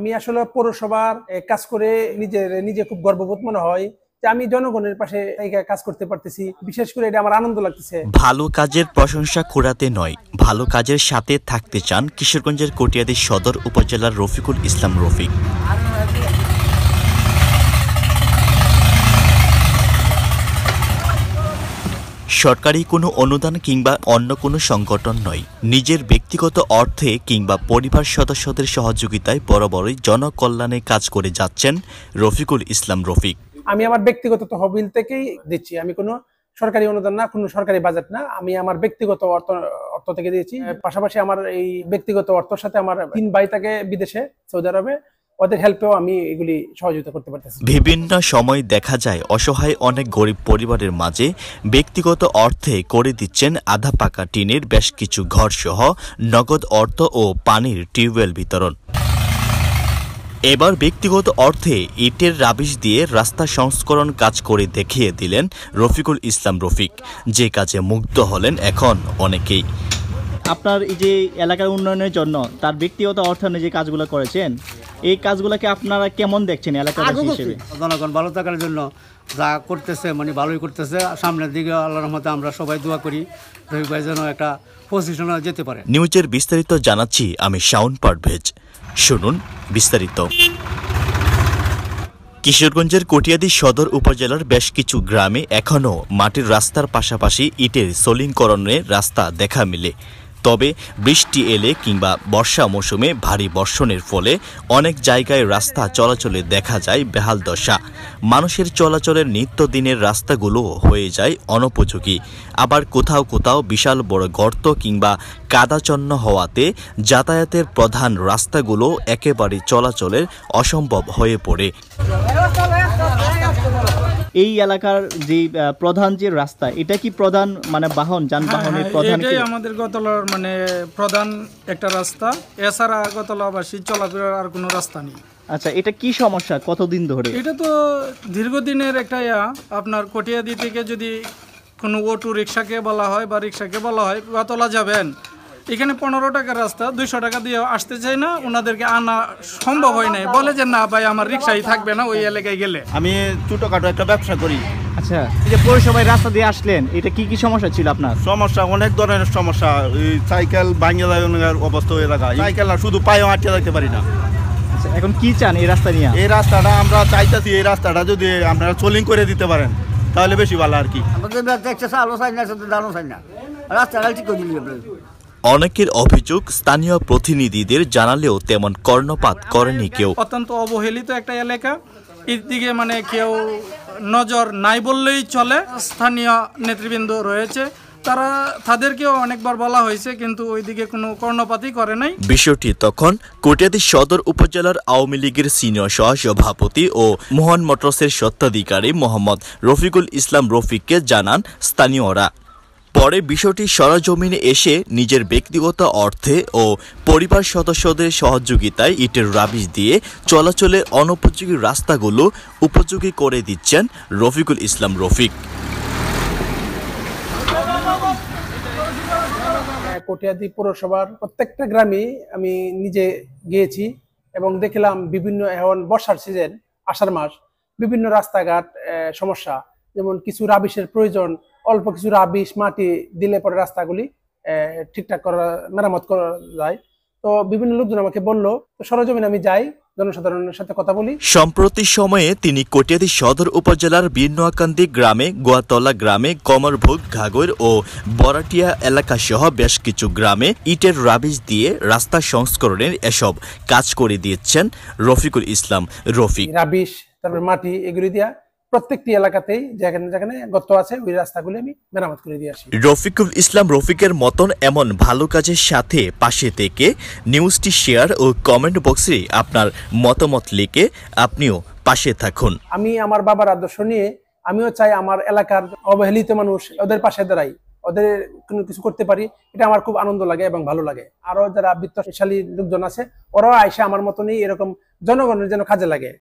আমি আসলে পৌরসভার কাজ করে নিজে খুব গর্ববোধ মনে হয় যে আমি জনগণের পাশে কাজ করতে পারতেছি। বিশেষ করে এটা আমার আনন্দ লাগতেছে। ভালো কাজের প্রশংসা কুড়াতে নয়, ভালো কাজের সাথে থাকতে চান কিশোরগঞ্জের কটিয়াদী সদর উপজেলার রফিকুল ইসলাম রফিক। সরকারি কোনো অনুদান কিংবা অন্য কোনো সংগঠন নয়, নিজের ব্যক্তিগত অর্থে কিংবা পরিবার সদস্যদের সহযোগিতায় বরাবরই জনকল্যাণে কাজ করে যাচ্ছেন রফিকুল ইসলাম রফিক। আমি আমার ব্যক্তিগত তহবিল থেকেই দিচ্ছি। আমি কোনো সরকারি অনুদান না, কোনো সরকারি বাজেট না, আমি আমার ব্যক্তিগত অর্থ থেকে দিয়েছি। পাশাপাশি আমার এই ব্যক্তিগত অর্থের সাথে আমার 3 ভাই থাকে বিদেশে, সৌদি আরবে, ওদের হেল্পেও আমি এগুলি সহযোগিতা করতে পারতেছি। বিভিন্ন সময় দেখা যায় অসহায় অনেক গরিব পরিবারের মাঝে ব্যক্তিগত অর্থে করে দিচ্ছেন আধা পাকা টিনের বেশ কিছু ঘর সহ নগদ অর্থ ও পানির টিউবওয়েল বিতরণ। এবার ব্যক্তিগত অর্থে ইটের রাবিশ দিয়ে রাস্তা সংস্করণ কাজ করে দেখিয়ে দিলেন রফিকুল ইসলাম রফিক, যে কাজে মুগ্ধ হলেন এখন অনেকেই। আপনার এই যে এলাকার উন্নয়নের জন্য তার ব্যক্তিগত অর্থায়নে যে কাজগুলো করেছেন, এই কাজগুলোকে আপনারা কেমন দেখছেন এলাকাবাসী হিসেবে? জনগণ ভালো থাকার জন্য যা করতেছে মানে ভালোই করতেছে। সামনের দিকে আল্লাহর রহমতে আমরা সবাই দোয়া করি রফিক ভাই যেন একটা পজিশনে যেতে পারে। নিউজের বিস্তারিত জানাচ্ছি আমি শাওন পারভেজ। শুনুন বিস্তারিত। কিশোরগঞ্জের কটিয়াদী সদর উপজেলার বেশ কিছু গ্রামে এখনও মাটির রাস্তার পাশাপাশি ইটের সলিংকরণের রাস্তা দেখা মিলে। তবে বৃষ্টি এলে কিংবা বর্ষা মৌসুমে ভারী বর্ষণের ফলে অনেক জায়গায় রাস্তা চলাচলে দেখা যায় বেহাল দশা। মানুষের চলাচলের নিত্যদিনের রাস্তাগুলো হয়ে যায় অনুপযোগী। আবার কোথাও কোথাও বিশাল বড় গর্ত কিংবা কাদাচন্ন হওয়াতে যাতায়াতের প্রধান রাস্তাগুলো একেবারে চলাচলের অসম্ভব হয়ে পড়ে। এই এলাকার যে প্রধান যে রাস্তা, এটা কি প্রধান মানে বাহন যানবাহনের প্রধান? এটাই আমাদের গতলার মানে প্রধান একটা রাস্তা, এছাড়া গতলাবাসী চলাফেরার আর কোনো রাস্তা নেই। আচ্ছা, এটা কি সমস্যা কতদিন ধরে? এটা তো দীর্ঘদিনের একটা আপনার কটিয়াদি থেকে যদি কোনো অটো রিক্সাকে বলা হয় বা রিক্সাকে বলা হয় গতলা যাবেন, এখানে 15 টাকার রাস্তা 200 টাকা দিয়ে আসতে চাই না, ওনাদেরকে আনা সম্ভব হয় নাই, বলে যে না ভাই আমার রিক্সাই থাকবে না ওই এলাকায় গেলে। আমি ছোটখাটো একটা ব্যবসা করি। আচ্ছা, এই যে পৌরসভায় রাস্তা দিয়ে আসলেন, এটা কি কি সমস্যা ছিল আপনার? সমস্যা অনেক ধরনের সমস্যা। সাইকেল ভাঙে যাওয়ার অবস্থা হয়ে থাকা, সাইকেল না শুধু পায়েও আটকে রাখতে পারি না। আচ্ছা, এখন কি চান এই রাস্তা নিয়ে? এই রাস্তাটা আমরা চাইতেছি, এই রাস্তাটা যদি আপনারা সোলিং করে দিতে পারেন তাহলে বেশি ভালো আর কি। অনেকের অভিযোগ স্থানীয় প্রতিনিধিদের জানালেও তেমন কর্ণপাত করেনি কেউ। অত্যন্ত অবহেলিত একটা এলাকা, এর দিকে মানে কেউ নজর নাই বললেই চলে। স্থানীয় নেতৃবৃন্দ রয়েছে, তাদেরকেও অনেকবার বলা হয়েছে, কিন্তু ওইদিকে কোনো কর্ণপাতই করে নাই। বিষয়টি তখন কটিয়াদী সদর উপজেলার আওয়ামী লীগের সিনিয়র সহসভাপতি ও মোহন মোটরসের স্বত্বাধিকারী মোহাম্মদ রফিকুল ইসলাম রফিককে জানান স্থানীয়রা। পরে বিষয়টি সরেজমিনে এসে নিজের ব্যক্তিগত অর্থে ও পরিবার সদস্যদের সহযোগিতায় ইটের রাবিশ দিয়ে চলাচলের অনুপযোগী রাস্তাগুলো উপযোগী করে দিচ্ছেন রফিকুল ইসলাম রফিক। কটিয়াদী পৌরসভার প্রত্যেকটা গ্রামে আমি নিজে গিয়েছি এবং দেখলাম বিভিন্ন, এখন বর্ষার সিজন, আষাঢ় মাস, বিভিন্ন রাস্তাঘাট সমস্যা, যেমন কিছু রাবিশের প্রয়োজন, অল্প কিছু রাবিশ মাটি দিলে পরে রাস্তাগুলি ঠিকঠাক করা, মেরামত করা যায়। তো বিভিন্ন লোকজন আমাকে বললো, তো সরজমিনে আমি যাই, জনসাধারণের সাথে কথা বলি। সম্প্রতি সময়ে তিনি কটিয়াদী সদর উপজেলার বীরনোয়াকান্দি গ্রামে, গোয়াতলা গ্রামে, কমরভোগ, ঘাগর ও বরাটিয়া এলাকা সহ বেশ কিছু গ্রামে ইটের রাবিশ দিয়ে রাস্তা সংস্করণের এসব কাজ করে দিয়েছেন রফিকুল ইসলাম রফিক। রাবিশ, তারপর মাটি, এগুলি দিয়া প্রত্যেকটি এলাকাতেই যেখানে যেখানে গর্ত আছে ওই রাস্তাগুলি আমি মেরামত করে দিয়ে আসি। রফিকুল ইসলাম রফিকের মতন এমন ভালো কাজের সাথে পাশে থেকে নিউজটি শেয়ার ও কমেন্ট বক্সে আপনার মতামত লিখে আপনিও পাশে থাকুন। আমি আমার বাবার আদর্শ নিয়ে আমিও চাই আমার এলাকার অবহেলিত মানুষ, ওদের পাশে দাঁড়াই, ওদের কোনো কিছু করতে পারি, এটা আমার খুব আনন্দ লাগে এবং ভালো লাগে। আরো যারা বিত্তশালী লোকজন আছে ওরাও আইসা আমার মতনই এরকম জনগণের যেন কাজে লাগে।